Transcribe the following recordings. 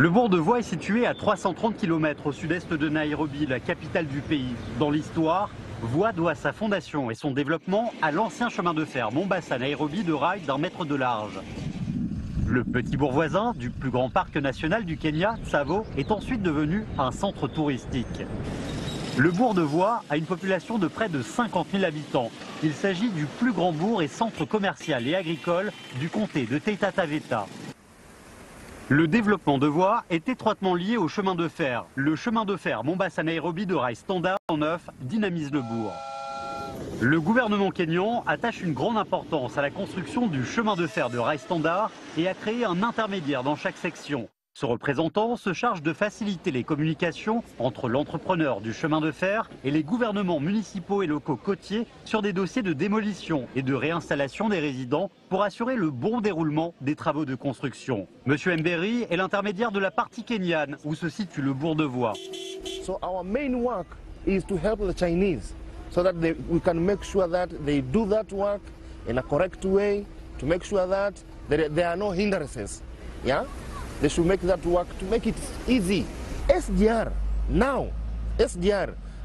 Le bourg de Voie est situé à 330 km au sud-est de Nairobi, la capitale du pays. Dans l'histoire, Voie doit sa fondation et son développement à l'ancien chemin de fer Mombasa-Nairobi de rail d'1 mètre de large. Le petit bourg voisin du plus grand parc national du Kenya, Tsavo, est ensuite devenu un centre touristique. Le bourg de Voie a une population de près de 50 000 habitants. Il s'agit du plus grand bourg et centre commercial et agricole du comté de Taita Taveta. Le développement de Voie est étroitement lié au chemin de fer. Le chemin de fer Mombasa-Nairobi de rail standard en neuf dynamise le bourg. Le gouvernement kényan attache une grande importance à la construction du chemin de fer de rail standard et a créé un intermédiaire dans chaque section. Ce représentant se charge de faciliter les communications entre l'entrepreneur du chemin de fer et les gouvernements municipaux et locaux côtiers sur des dossiers de démolition et de réinstallation des résidents pour assurer le bon déroulement des travaux de construction. Monsieur Mberi est l'intermédiaire de la partie kenyane où se situe le bourg de Voie. So our main work is to help the Chinese so that we can make sure that they do that work in a correct way to make sure that there are no hindrances. Yeah? They should make that work to make it easy. SGR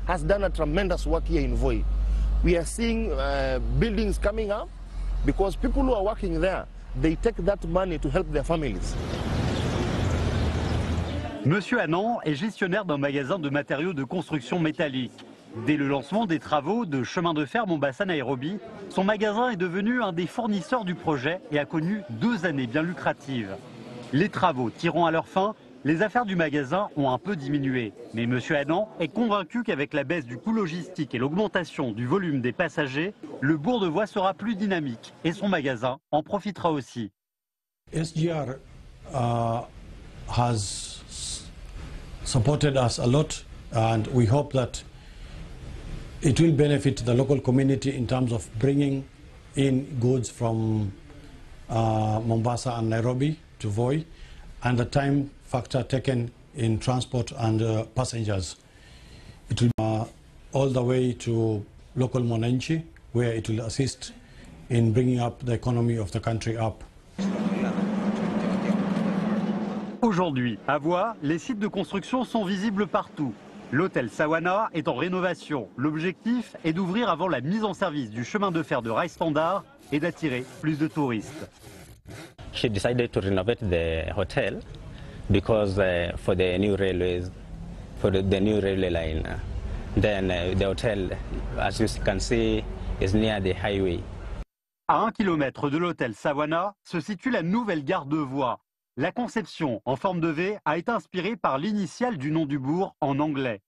has done a tremendous work here in Voi. We are seeing buildings coming up because people who are working there, they take that money to help their families. Monsieur Anand est gestionnaire d'un magasin de matériaux de construction métallique. Dès le lancement des travaux de chemin de fer Mombasa-Nairobi, son magasin est devenu un des fournisseurs du projet et a connu 2 années bien lucratives. Les travaux tirant à leur fin, les affaires du magasin ont un peu diminué. Mais M. Anand est convaincu qu'avec la baisse du coût logistique et l'augmentation du volume des passagers, le bourg de Voie sera plus dynamique et son magasin en profitera aussi. SGR has supported us a lot and we hope that it will benefit the local community in terms of bringing in goods from Mombasa and Nairobi to Voi, and the time factor taken in transport and passengers. It will all the way to local Monanchi, where it will assist in bringing up the economy of the country up. Aujourd'hui, à Voie, les sites de construction sont visibles partout. L'hôtel Sawana est en rénovation. L'objectif est d'ouvrir avant la mise en service du chemin de fer de rail standard et d'attirer plus de touristes. She decided to renovate the hotel because for the new railways, for the new railway line. Then the hotel, as you can see, is near the highway. À 1 km de l'hôtel Sawana se situe la nouvelle gare de Voie. La conception en forme de V a été inspirée par l'initiale du nom du bourg en anglais.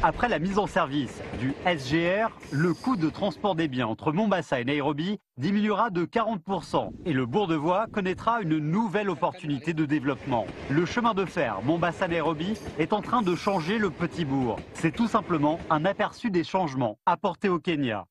Après la mise en service du SGR, le coût de transport des biens entre Mombasa et Nairobi diminuera de 40% et le bourg de Voie connaîtra une nouvelle opportunité de développement. Le chemin de fer Mombasa-Nairobi est en train de changer le petit bourg. C'est tout simplement un aperçu des changements apportés au Kenya.